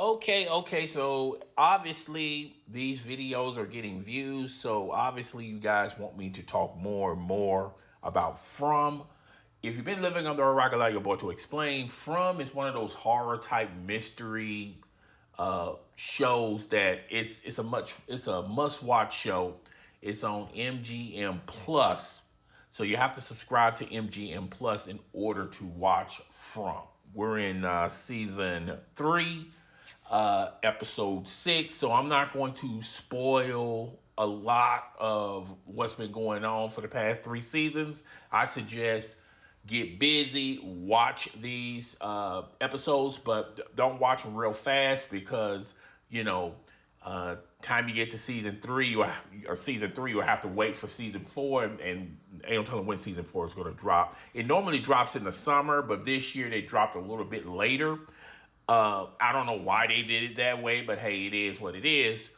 Okay. So obviously these videos are getting views. So obviously you guys want me to talk more and more about From. If you've been living under a rock, allow your boy to explain. From is one of those horror type mystery shows that it's a must watch show. It's on MGM Plus, so you have to subscribe to MGM Plus in order to watch From. We're in season 3, episode 6, so I'm not going to spoil a lot of what's been going on for the past 3 seasons. I suggest get busy, watch these episodes, but don't watch them real fast because time you get to season 3, you'll have to wait for season 4, and they don't tell them when season 4 is going to drop. It normally drops in the summer, but this year they dropped a little bit later. I don't know why they did it that way, but hey, it is what it is.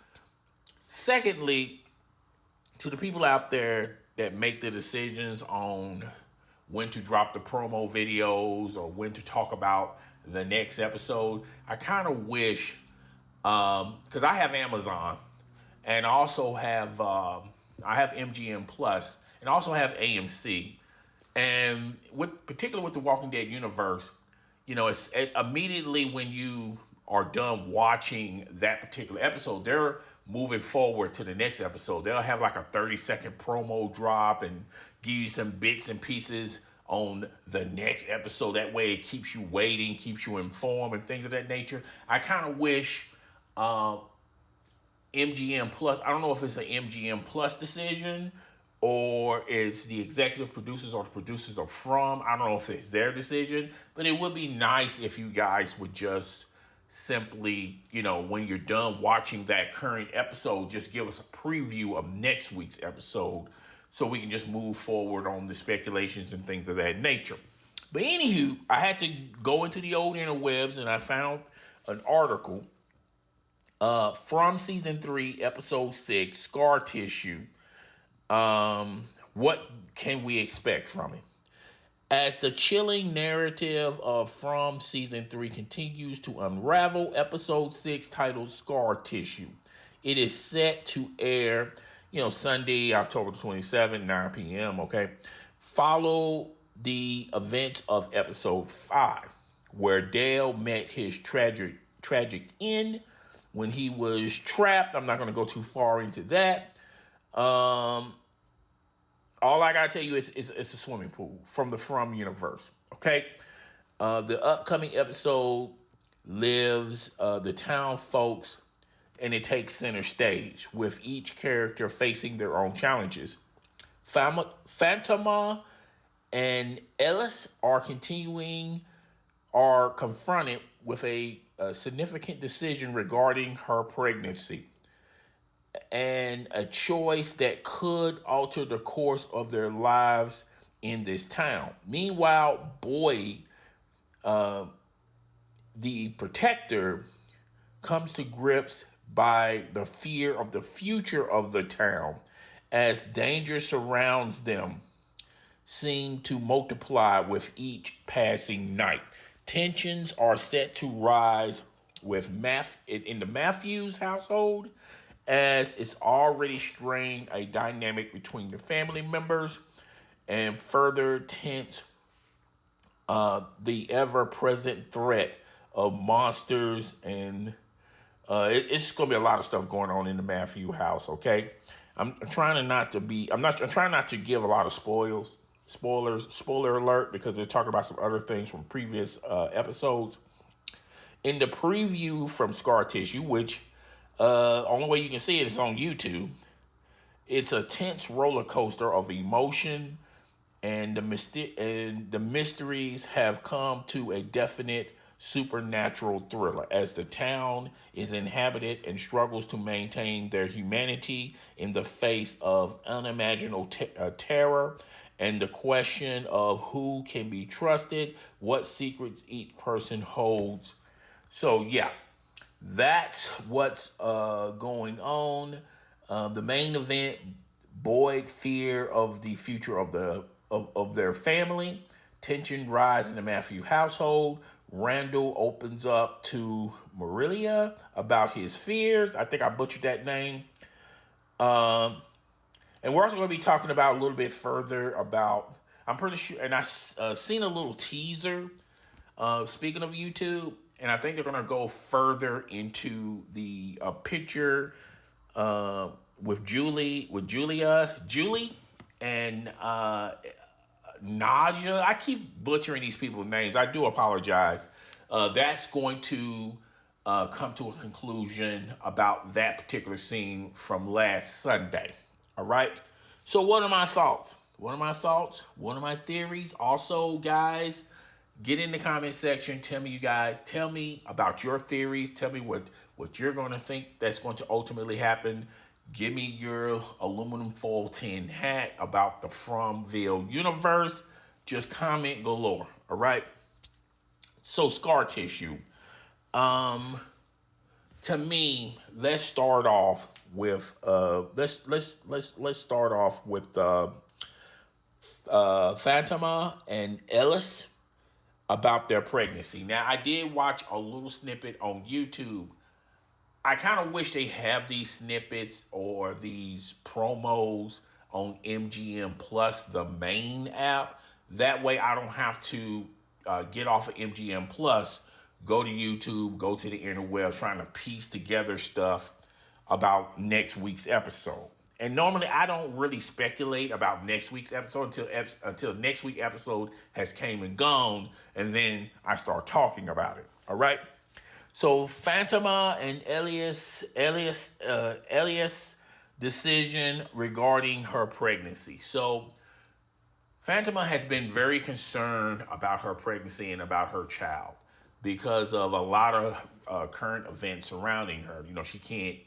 Secondly, to the people out there that make the decisions on when to drop the promo videos or when to talk about the next episode, I kind of wish, because I have Amazon and I also have I have MGM Plus and I also have AMC, and particularly with the Walking Dead universe, it's immediately when you are done watching that particular episode, they're moving forward to the next episode. They'll have like a 30-second promo drop and give you some bits and pieces on the next episode. That way it keeps you waiting, keeps you informed and things of that nature. I kind of wish MGM Plus, I don't know if it's an MGM Plus decision or it's the executive producers or the producers of From. I don't know if it's their decision, but it would be nice if you guys would just simply, when you're done watching that current episode, just give us a preview of next week's episode so we can just move forward on the speculations and things of that nature. But anywho, I had to go into the old interwebs and I found an article from season 3, episode 6, Scar Tissue. What can we expect from it? As the chilling narrative of From season 3 continues to unravel, episode 6, titled Scar Tissue, it is set to air, Sunday, October 27th, 9 p.m. Okay, follow the events of episode 5, where Dale met his tragic end when he was trapped. I'm not going to go too far into that. All I gotta tell you is it's a swimming pool from the From universe. Okay, the upcoming episode lives the town folks, and it takes center stage with each character facing their own challenges. Fatima and Ellis are confronted with a significant decision regarding her pregnancy and a choice that could alter the course of their lives in this town. Meanwhile, Boyd, the protector, comes to grips by the fear of the future of the town as danger surrounds them seem to multiply with each passing night. Tensions are set to rise with in the Matthews household, as it's already strained a dynamic between the family members and further tense the ever-present threat of monsters. And it's going to be a lot of stuff going on in the Matthew house. Okay, I'm trying not to give a lot of spoilers. Spoiler alert, because they're talking about some other things from previous episodes. In the preview from Scar Tissue, which only way you can see it is on YouTube, it's a tense roller coaster of emotion, and the mysteries have come to a definite supernatural thriller as the town is inhabited and struggles to maintain their humanity in the face of unimaginable terror and the question of who can be trusted, what secrets each person holds. So yeah, that's what's going on. The main event: Boyd fear of the future of their family. Tension rise in the Matthew household. Randall opens up to Marielle about his fears. I think I butchered that name. Um, and we're also going to be talking about a little bit further about. I'm pretty sure, and I seen a little teaser. Speaking of YouTube, and I think they're going to go further into the picture uh, Julie, and Naja. I keep butchering these people's names. I do apologize. That's going to come to a conclusion about that particular scene from last Sunday. All right. So, what are my thoughts? What are my thoughts? What are my theories? Also, guys, get in the comment section. Tell me, you guys, tell me about your theories. Tell me what you're going to think that's going to ultimately happen. Give me your aluminum foil tin hat about the Fromville universe. Just comment galore. All right. So scar tissue. Um, to me, let's start off with let's start off with Fatima and Ellis about their pregnancy. Now, I did watch a little snippet on YouTube. I kind of wish they have these snippets or these promos on MGM Plus, the main app. That way, I don't have to get off of MGM Plus, go to YouTube, go to the interwebs, trying to piece together stuff about next week's episode. And normally, I don't really speculate about next week's episode until next week's episode has came and gone, and then I start talking about it. All right. So Fatima and Elias decision regarding her pregnancy. So Fatima has been very concerned about her pregnancy and about her child because of a lot of current events surrounding her. You know, she can't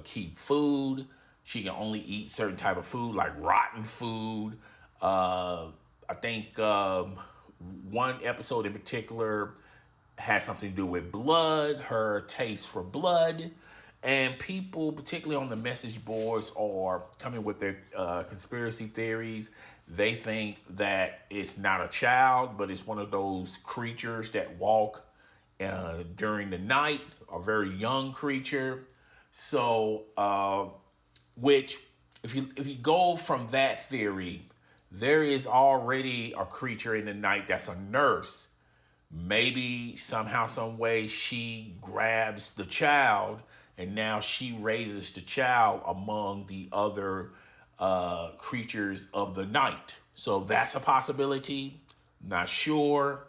keep food. She can only eat certain type of food, like rotten food. I think one episode in particular has something to do with blood, her taste for blood. And people, particularly on the message boards, are coming with their conspiracy theories. They think that it's not a child, but it's one of those creatures that walk during the night, a very young creature. So, which, if you go from that theory, there is already a creature in the night that's a nurse. Maybe somehow, some way, she grabs the child and now she raises the child among the other creatures of the night. So that's a possibility. Not sure.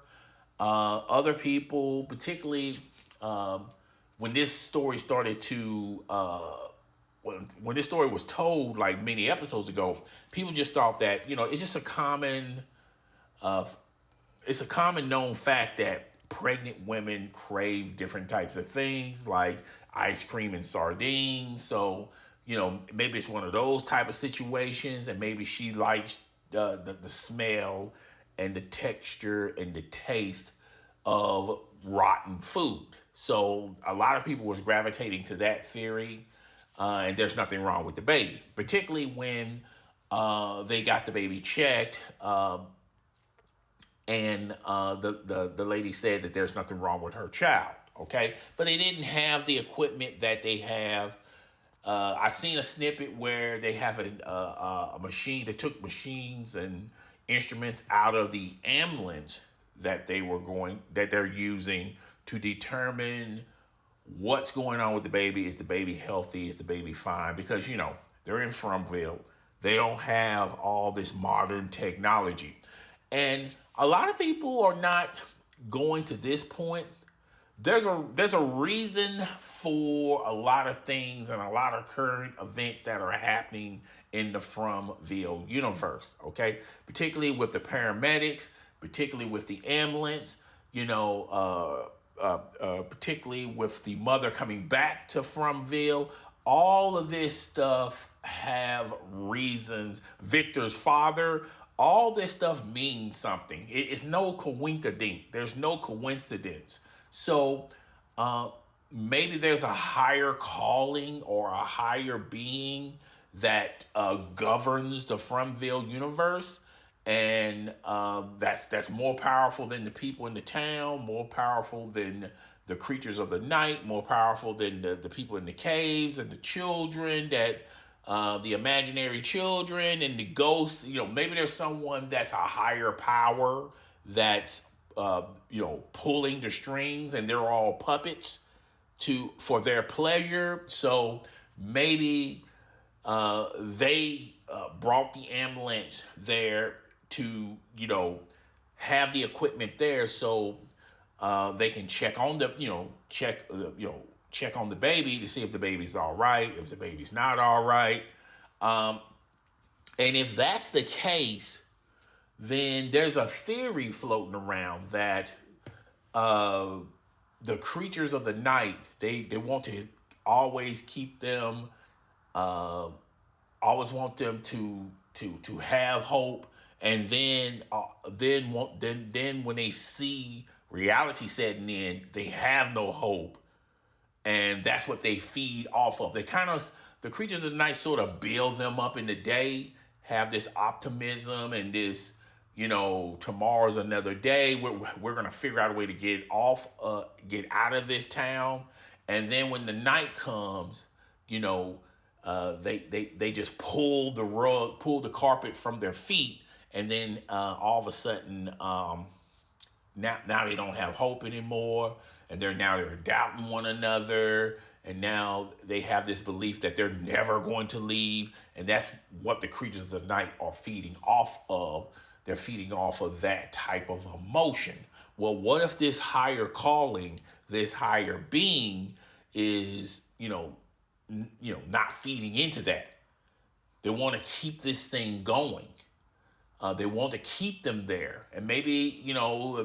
Other people, particularly when this story started to, when this story was told like many episodes ago, people just thought that, it's just uh, it's a common known fact that pregnant women crave different types of things like ice cream and sardines. So, maybe it's one of those type of situations, and maybe she likes the smell and the texture and the taste of rotten food. So a lot of people was gravitating to that theory, and there's nothing wrong with the baby, particularly when they got the baby checked. And the lady said that there's nothing wrong with her child, okay? But they didn't have the equipment that they have. I seen a snippet where they have a machine. They took machines and instruments out of the ambulance that they're using to determine what's going on with the baby. Is the baby healthy? Is the baby fine? Because, they're in Fromville. They don't have all this modern technology. And a lot of people are not going to this point. There's a reason for a lot of things and a lot of current events that are happening in the Fromville universe, okay? Particularly with the paramedics, particularly with the ambulance, particularly with the mother coming back to Fromville. All of this stuff have reasons. Victor's father, all this stuff means something. It's no coincidence. There's no coincidence. So maybe there's a higher calling or a higher being that governs the Fromville universe. and that's more powerful than the people in the town, more powerful than the creatures of the night, more powerful than the people in the caves and the children that the imaginary children and the ghosts. Maybe there's someone that's a higher power that's pulling the strings, and they're all puppets for their pleasure. So maybe they brought the ambulance there to have the equipment there, so they can check on check on the baby to see if the baby's all right, if the baby's not all right. And if that's the case, then there's a theory floating around that the creatures of the night, they want to always keep them, always want them to have hope, and then when they see reality setting in, they have no hope, and that's what they feed off of. The creatures of the night sort of build them up in the day, have this optimism and this, tomorrow's another day. We're gonna figure out a way to get out of this town, and then when the night comes, they just pull the carpet from their feet, and then all of a sudden, now they don't have hope anymore, and they're doubting one another, and now they have this belief that they're never going to leave, and that's what the creatures of the night are feeding off of. They're feeding off of that type of emotion. Well, what if this higher calling, this higher being is, not feeding into that? They want to keep this thing going. They want to keep them there. And maybe,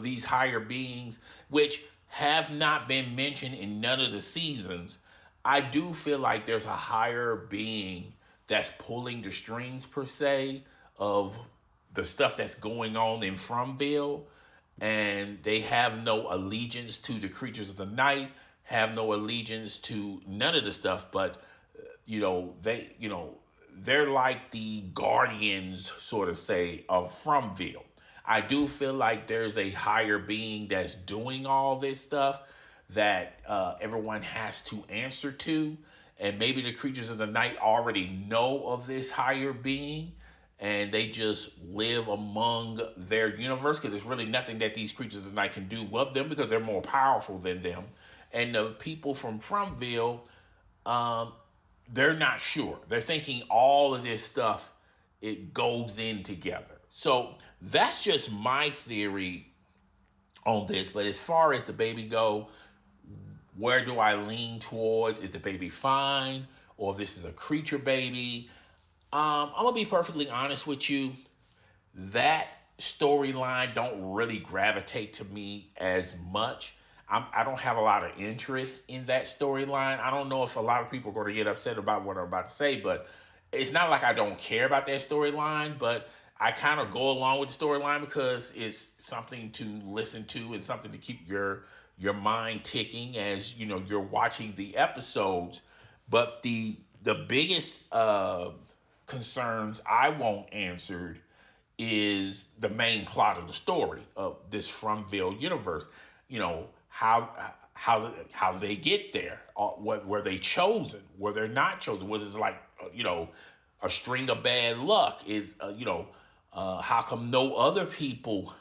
these higher beings, which have not been mentioned in none of the seasons, I do feel like there's a higher being that's pulling the strings, per se, of the stuff that's going on in Fromville. And they have no allegiance to the creatures of the night, have no allegiance to none of the stuff, but, they're like the guardians, sort of say, of Fromville. I do feel like there's a higher being that's doing all this stuff that everyone has to answer to. And maybe the creatures of the night already know of this higher being, and they just live among their universe, because there's really nothing that these creatures of the night can do with them, because they're more powerful than them. And the people from Fromville, they're not sure. They're thinking all of this stuff, it goes in together. So that's just my theory on this. But as far as the baby go, where do I lean towards? Is the baby fine, or this is a creature baby? I'm gonna be perfectly honest with you. That storyline don't really gravitate to me as much. I don't have a lot of interest in that storyline. I don't know if a lot of people are going to get upset about what I'm about to say, but it's not like I don't care about that storyline, but I kind of go along with the storyline because it's something to listen to and something to keep your mind ticking as you're watching the episodes. But the biggest concerns I want answered is the main plot of the story of this Fromville universe. How did they get there? Were they chosen? Were they not chosen? Was it like a string of bad luck? How come no other people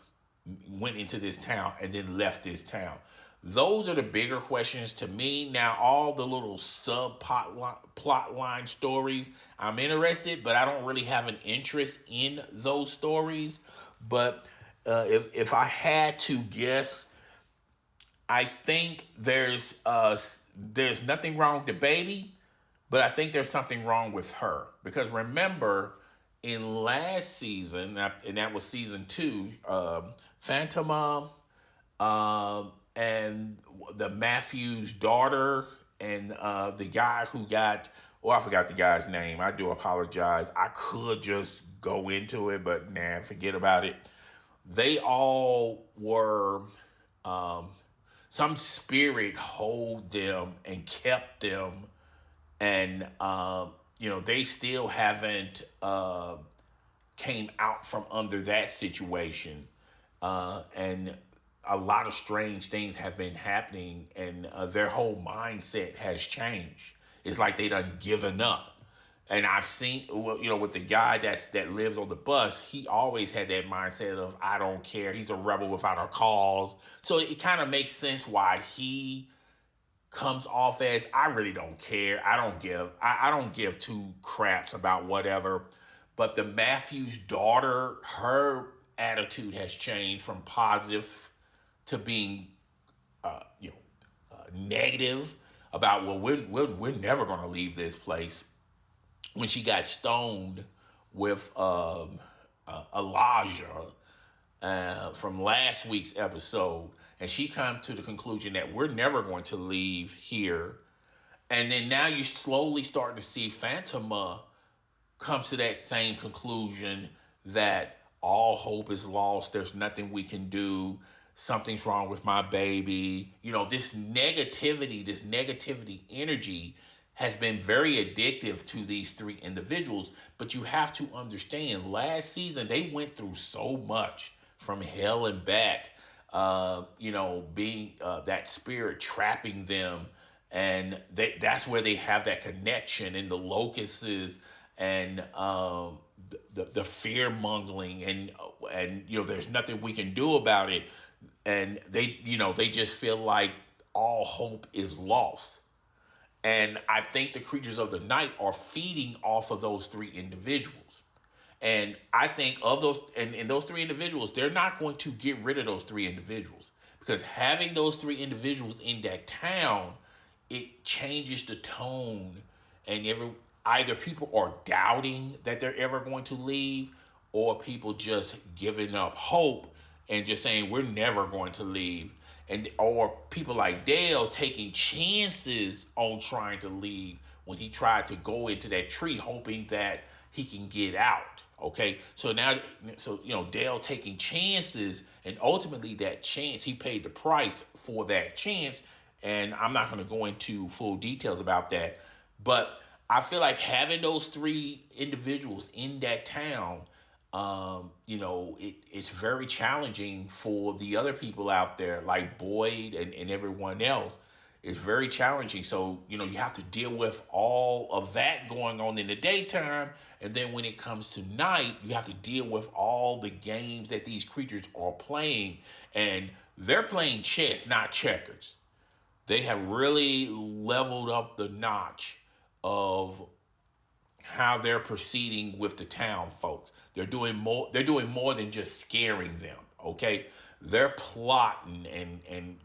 went into this town and then left this town? Those are the bigger questions to me. Now, all the little plot line stories, I'm interested, but I don't really have an interest in those stories. But if I had to guess, I think there's nothing wrong with the baby, but I think there's something wrong with her. Because remember, in last season, and that was season 2, Fatima and the Matthews daughter and the guy who got, I forgot the guy's name. I do apologize. I could just go into it, but forget about it. They all were, some spirit hold them and kept them, and they still haven't came out from under that situation, and a lot of strange things have been happening, and their whole mindset has changed. It's like they done given up. And I've seen, well, with the guy that lives on the bus, he always had that mindset of I don't care. He's a rebel without a cause. So it kind of makes sense why he comes off as I really don't care. I don't give two craps about whatever. But the Matthews daughter, her attitude has changed from positive to being negative about, well, we're never going to leave this place. When she got stoned with Elijah from last week's episode, and she come to the conclusion that we're never going to leave here. And then now you slowly start to see Fatima comes to that same conclusion that all hope is lost. There's nothing we can do. Something's wrong with my baby. This negativity energy has been very addictive to these three individuals. But you have to understand, last season, they went through so much from hell and back, being that spirit trapping them. And that's where they have that connection in the locusts and the fear mongering and there's nothing we can do about it. And they just feel like all hope is lost. And I think the creatures of the night are feeding off of those three individuals. And I think of those, and those three individuals, they're not going to get rid of those three individuals. Because having those three individuals in that town, it changes the tone. And either people are doubting that they're ever going to leave, or people just giving up hope and just saying, we're never going to leave. Or people like Dale taking chances on trying to leave when he tried to go into that tree hoping that he can get out. Okay, so Dale taking chances, and ultimately that chance, he paid the price for that chance. And I'm not going to go into full details about that, but I feel like having those three individuals in that town, it's very challenging for the other people out there, like Boyd and everyone else. It's very challenging. So, you have to deal with all of that going on in the daytime. And then when it comes to night, you have to deal with all the games that these creatures are playing. And they're playing chess, not checkers. They have really leveled up the notch of how they're proceeding with the town folks. They're doing more than just scaring them. Okay, they're plotting and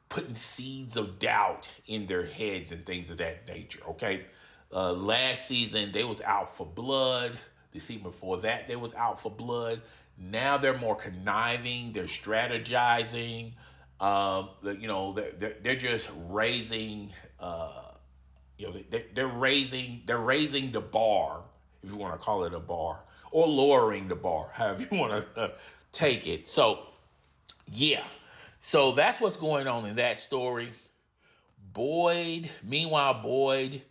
putting seeds of doubt in their heads and things of that nature. Okay, last season they was out for blood. The season before that they was out for blood. Now they're more conniving. They're strategizing. They're just raising. They're raising the bar, if you want to call it a bar, or lowering the bar, however you want to take it. So, yeah. So that's what's going on in that story. Meanwhile, Boyd,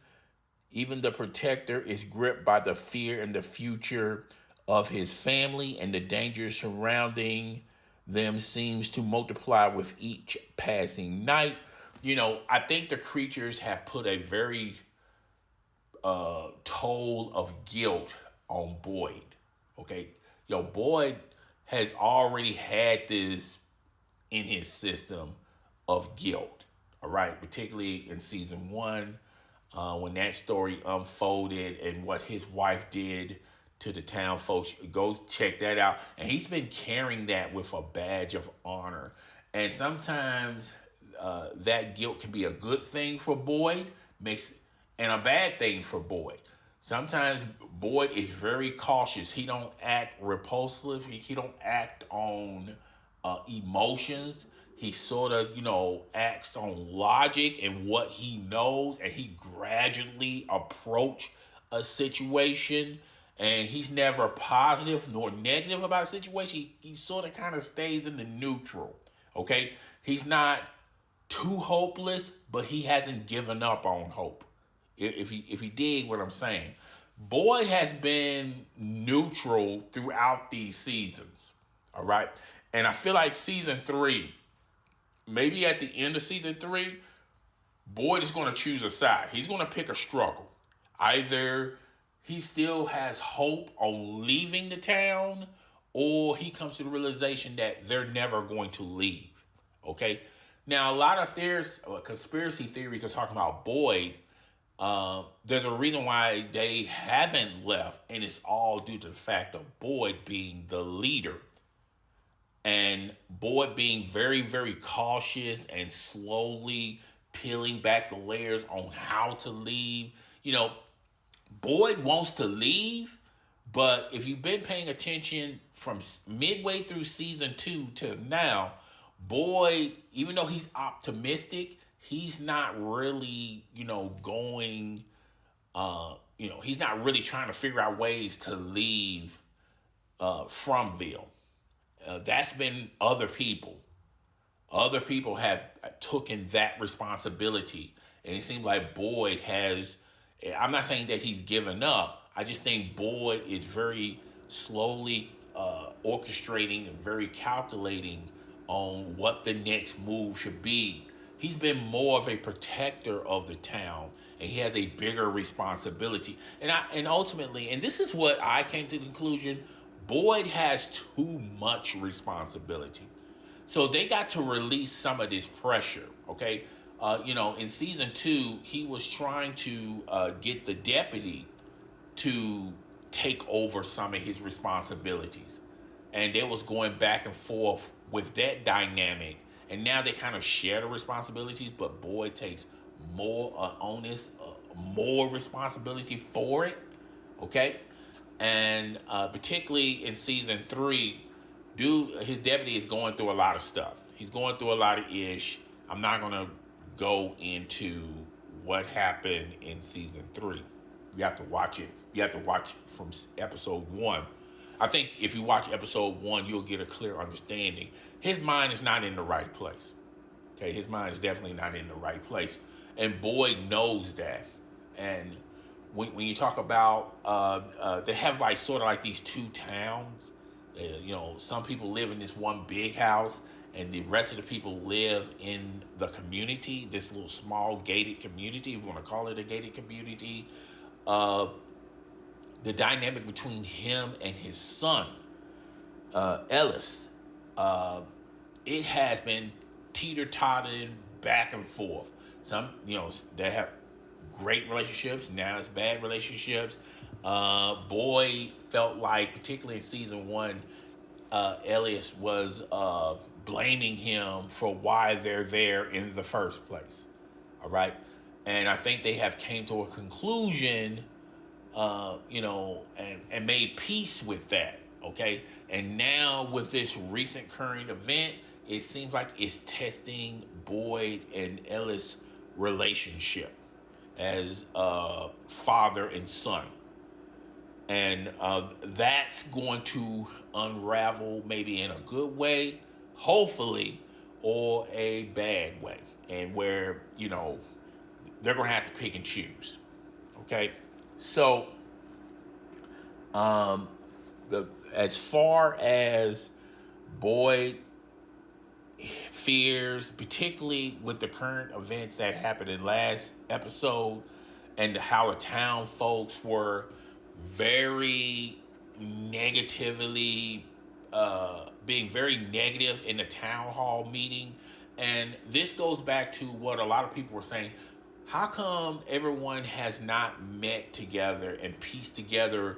even the protector, is gripped by the fear and the future of his family, and the dangers surrounding them seems to multiply with each passing night. I think the creatures have put a very toll of guilt on Boyd. Okay, Boyd has already had this in his system of guilt. All right, particularly in season 1, when that story unfolded and what his wife did to the town folks. Go check that out. And he's been carrying that with a badge of honor. And sometimes that guilt can be a good thing for Boyd, and a bad thing for Boyd. Sometimes Boyd is very cautious. He don't act repulsive. He don't act on emotions. He sort of, acts on logic and what he knows, and he gradually approach a situation. And he's never positive nor negative about a situation. He sort of kind of stays in the neutral. Okay, he's not too hopeless, but he hasn't given up on hope. If he dig what I'm saying. Boyd has been neutral throughout these seasons. All right. And I feel like season three, maybe at the end of season three, Boyd is going to choose a side. He's going to pick a struggle. Either he still has hope on leaving the town, or he comes to the realization that they're never going to leave. Okay. Now, a lot of conspiracy theories are talking about Boyd. There's a reason why they haven't left, and it's all due to the fact of Boyd being the leader and Boyd being very, very cautious and slowly peeling back the layers on how to leave. You know, Boyd wants to leave, but if you've been paying attention from midway through season two to now, Boyd, even though he's optimistic, he's not really, going, he's not really trying to figure out ways to leave Fromville. That's been other people. Other people have taken that responsibility. And it seems like Boyd has, I'm not saying that he's given up. I just think Boyd is very slowly orchestrating and very calculating on what the next move should be. He's been more of a protector of the town, and he has a bigger responsibility. And ultimately, and this is what I came to the conclusion, Boyd has too much responsibility. So they got to release some of this pressure, okay? In season two, he was trying to get the deputy to take over some of his responsibilities. And they was going back and forth with that dynamic. And now they kind of share the responsibilities, but Boyd takes more onus, more responsibility for it, okay? And particularly in season three, his deputy is going through a lot of stuff. He's going through a lot of ish. I'm not gonna go into what happened in season three. You have to watch it. You have to watch from episode one. I think if you watch episode one, you'll get a clear understanding. His mind is not in the right place. Okay, his mind is definitely not in the right place, and Boyd knows that. And when you talk about, they have like sort of like these two towns. Some people live in this one big house, and the rest of the people live in the community, this little small gated community, if you want to call it a gated community. The dynamic between him and his son, Ellis, it has been teeter-tottering back and forth. Some, they have great relationships. Now it's bad relationships. Boyd felt like, particularly in season one, Elias was blaming him for why they're there in the first place. All right. And I think they have came to a conclusion, and made peace with that. Okay. And now with this recent current event, it seems like it's testing Boyd and Ellis' relationship as father and son. And that's going to unravel maybe in a good way, hopefully, or a bad way. And where, they're going to have to pick and choose. Okay? So, as far as Boyd fears, particularly with the current events that happened in last episode, and how the town folks were very negatively, being very negative in the town hall meeting. And this goes back to what a lot of people were saying. How come everyone has not met together and pieced together?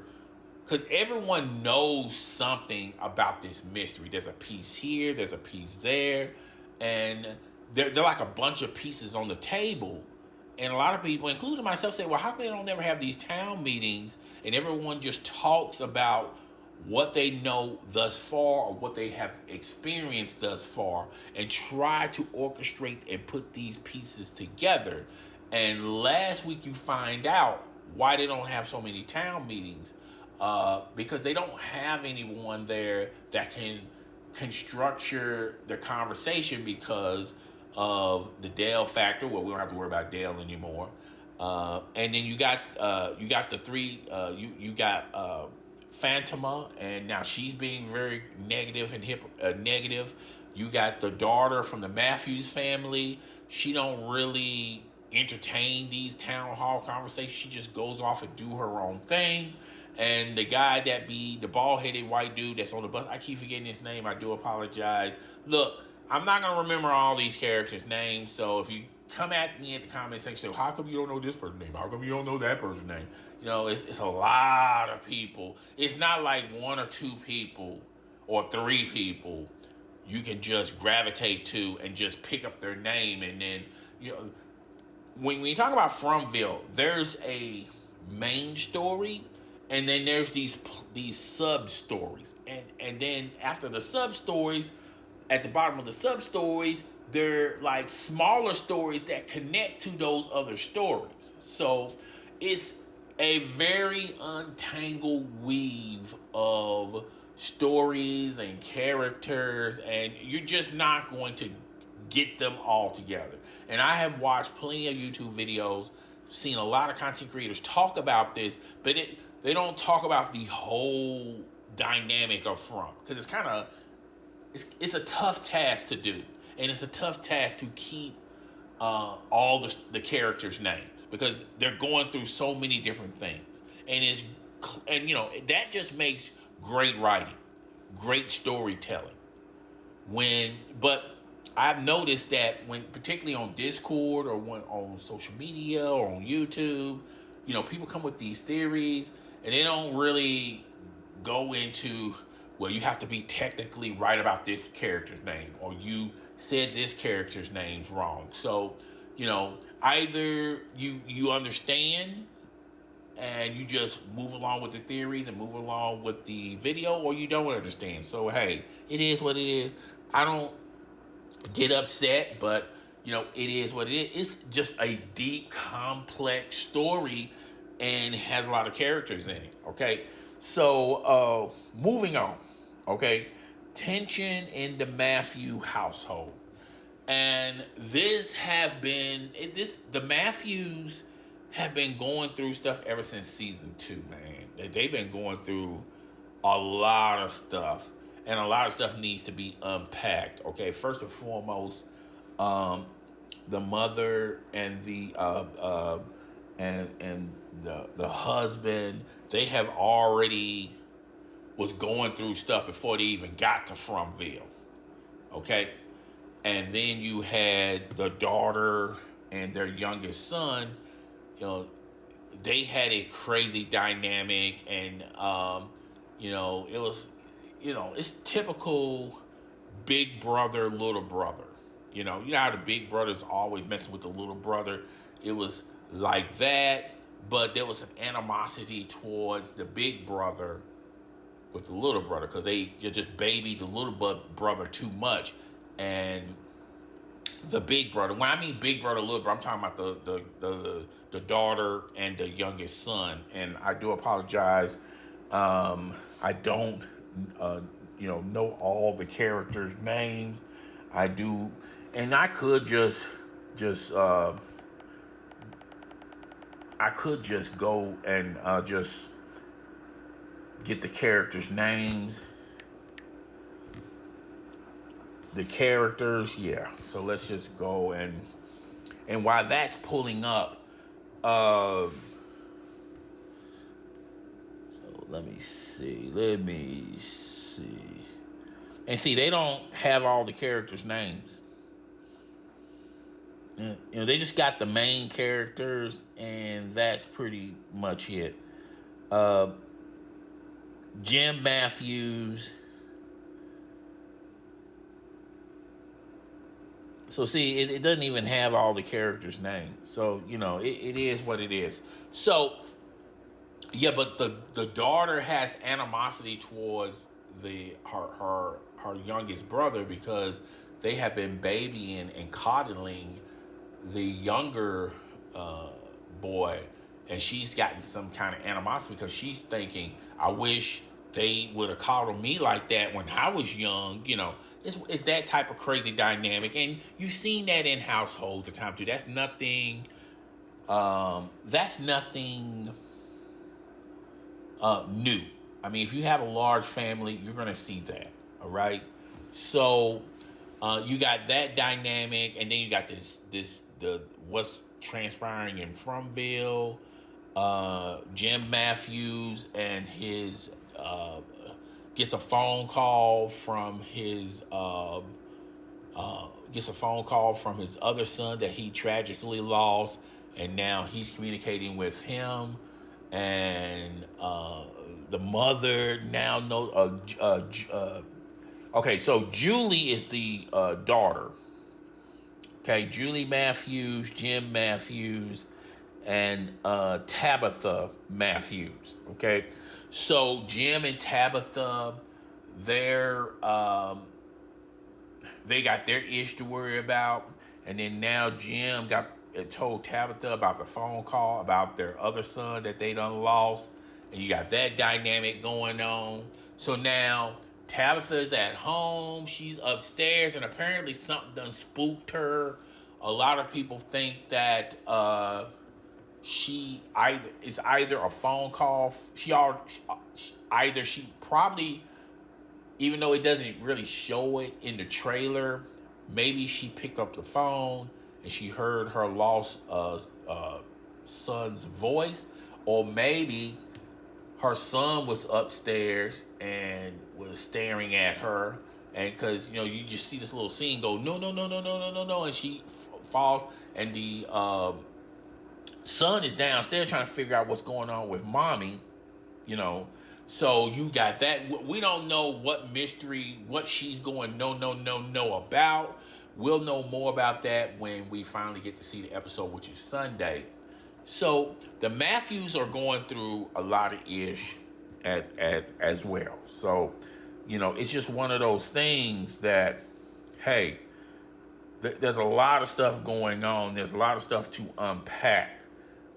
Because everyone knows something about this mystery. There's a piece here, there's a piece there, and they're like a bunch of pieces on the table. And a lot of people, including myself, say, well, how come they don't ever have these town meetings and everyone just talks about what they know thus far or what they have experienced thus far and try to orchestrate and put these pieces together? And last week you find out why they don't have so many town meetings, because they don't have anyone there that can structure the conversation because of the Dale factor. Well, we don't have to worry about Dale anymore. And then you got the three you got Fatima, and now she's being very negative and negative. You got the daughter from the Matthews family. She don't really entertain these town hall conversations. She just goes off and do her own thing. And the guy that be the bald headed white dude that's on the bus, I keep forgetting his name. I do apologize. Look, I'm not gonna remember all these characters' names. So if you come at me at the comment section, how come you don't know this person's name? How come you don't know that person's name? It's a lot of people. It's not like one or two people or three people you can just gravitate to and just pick up their name. And then, when you talk about Fromville, there's a main story, and then there's these sub stories, and then after the sub stories, at the bottom of the sub stories, they're like smaller stories that connect to those other stories. So it's a very untangled weave of stories and characters, and you're just not going to get them all together. And I have watched plenty of YouTube videos, seen a lot of content creators talk about this, but they don't talk about the whole dynamic of From, because it's a tough task to do, and it's a tough task to keep all the characters' names, because they're going through so many different things, and that just makes great writing, great storytelling. But I've noticed that when, particularly on Discord or when on social media or on YouTube, people come with these theories and they don't really go into, well, you have to be technically right about this character's name, or you said this character's name's wrong. So, either you understand and you just move along with the theories and move along with the video, or you don't understand. So, hey, it is what it is. I don't get upset, but it is what it is. It's just a deep, complex story, and it has a lot of characters in it. Okay, so moving on. Okay, tension in the Matthew household, and the Matthews have been going through stuff ever since season 2. Man, they've been going through a lot of stuff, and a lot of stuff needs to be unpacked. Okay, first and foremost, the mother and the the husband, they have already was going through stuff before they even got to Fromville. Okay, and then you had the daughter and their youngest son. They had a crazy dynamic, and it was, it's typical big brother, little brother. You know how the big brother's always messing with the little brother. It was like that, but there was some animosity towards the big brother with the little brother, because they just babied the little brother too much. And the big brother, when I mean big brother, little brother, I'm talking about the daughter and the youngest son. And I do apologize. I don't know all the characters' names. I do, and I could just go and just get the characters' names. The characters, yeah. So let's just go and while that's pulling up, so let me see. And see, they don't have all the characters' names. They just got the main characters, and that's pretty much it. Jim Matthews. So see, it doesn't even have all the characters' names. So, it is what it is. So, yeah, but the daughter has animosity towards her youngest brother, because they have been babying and coddling the younger boy, and she's gotten some kind of animosity because she's thinking, I wish they would have coddled me like that when I was young. It's that type of crazy dynamic, and you've seen that in households at times too. That's nothing That's nothing new. I mean, if you have a large family, you're going to see that. All right. So you got that dynamic, and then you got the what's transpiring in Fromville. Jim Matthews and his gets a phone call from his other son that he tragically lost, and now he's communicating with him, and the mother now knows. Okay, so Julie is the daughter. Okay, Julie Matthews, Jim Matthews, and Tabitha Matthews. Okay, so Jim and Tabitha, they're they got their ish to worry about, and then now Jim got told Tabitha about the phone call about their other son that they done lost, and you got that dynamic going on. So now Tabitha's at home, she's upstairs, and apparently something done spooked her. A lot of people think that it's either a phone call. She probably, even though it doesn't really show it in the trailer, maybe she picked up the phone and she heard her lost son's voice, or maybe her son was upstairs and was staring at her, and because you just see this little scene go no no no no no no no no, and she falls, and the son is downstairs trying to figure out what's going on with mommy, So you got that. We don't know what mystery, what she's going no no no no about. We'll know more about that when we finally get to see the episode, which is Sunday. So the Matthews are going through a lot of ish as well. So, it's just one of those things that, hey, there's a lot of stuff going on. There's a lot of stuff to unpack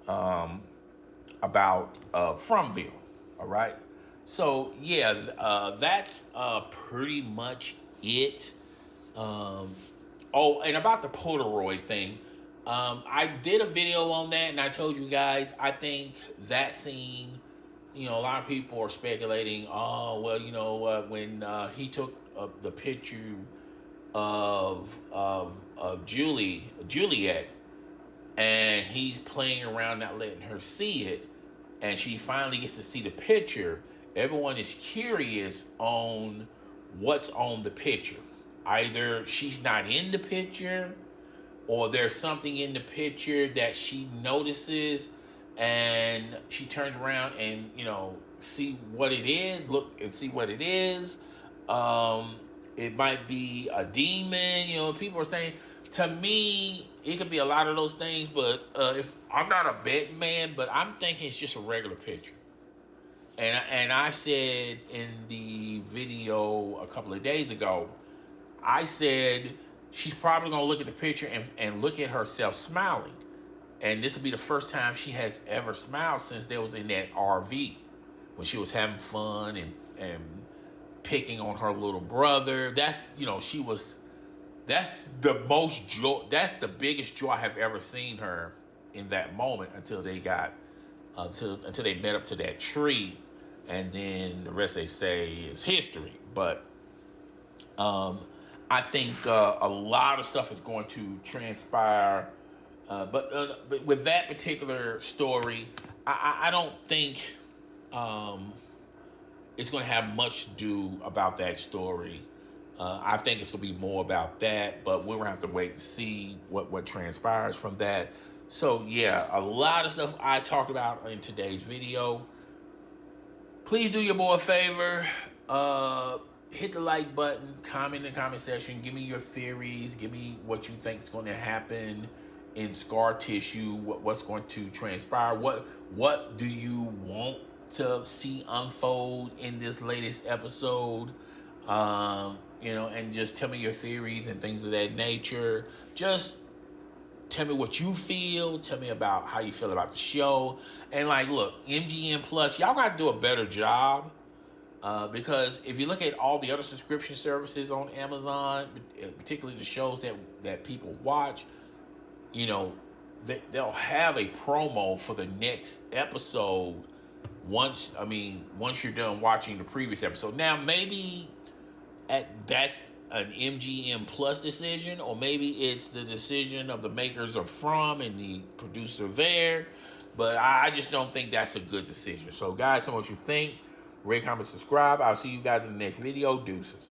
about Fromville. All right. So, yeah, that's pretty much it. And about the Polaroid thing, I did a video on that, and I told you guys, I think that scene, a lot of people are speculating, when he took the picture of Juliet, and he's playing around not letting her see it, and she finally gets to see the picture, everyone is curious on what's on the picture. Either she's not in the picture, or there's something in the picture that she notices, and she turns around and see what it is, look and see what it is. It might be a demon. People are saying, to me, it could be a lot of those things, but if I'm not a betting man, but I'm thinking it's just a regular picture. And I said in the video a couple of days ago, I said she's probably going to look at the picture and look at herself smiling. And this will be the first time she has ever smiled since they was in that RV, when she was having fun and picking on her little brother. That's, that's the most joy. That's the biggest joy I have ever seen her in that moment until they got, until they met up to that tree. And then the rest they say is history. But I think a lot of stuff is going to transpire. But with that particular story, I don't think it's going to have much to do about that story. I think it's going to be more about that, but we're going to have to wait and see what transpires from that. So, yeah, a lot of stuff I talked about in today's video. Please do your boy a favor. Hit the like button, comment in the comment section, give me your theories, give me what you think is going to happen in scar tissue, what's going to transpire, what do you want to see unfold in this latest episode, and just tell me your theories and things of that nature. Just tell me what you feel, tell me about how you feel about the show, and look, MGM Plus, y'all got to do a better job. Because if you look at all the other subscription services on Amazon, particularly the shows that people watch, they'll have a promo for the next episode once you're done watching the previous episode. Now maybe that's an MGM Plus decision, or maybe it's the decision of the makers of From and the producer there. But I just don't think that's a good decision. So guys, tell me what you think. Rate, comment, subscribe. I'll see you guys in the next video. Deuces.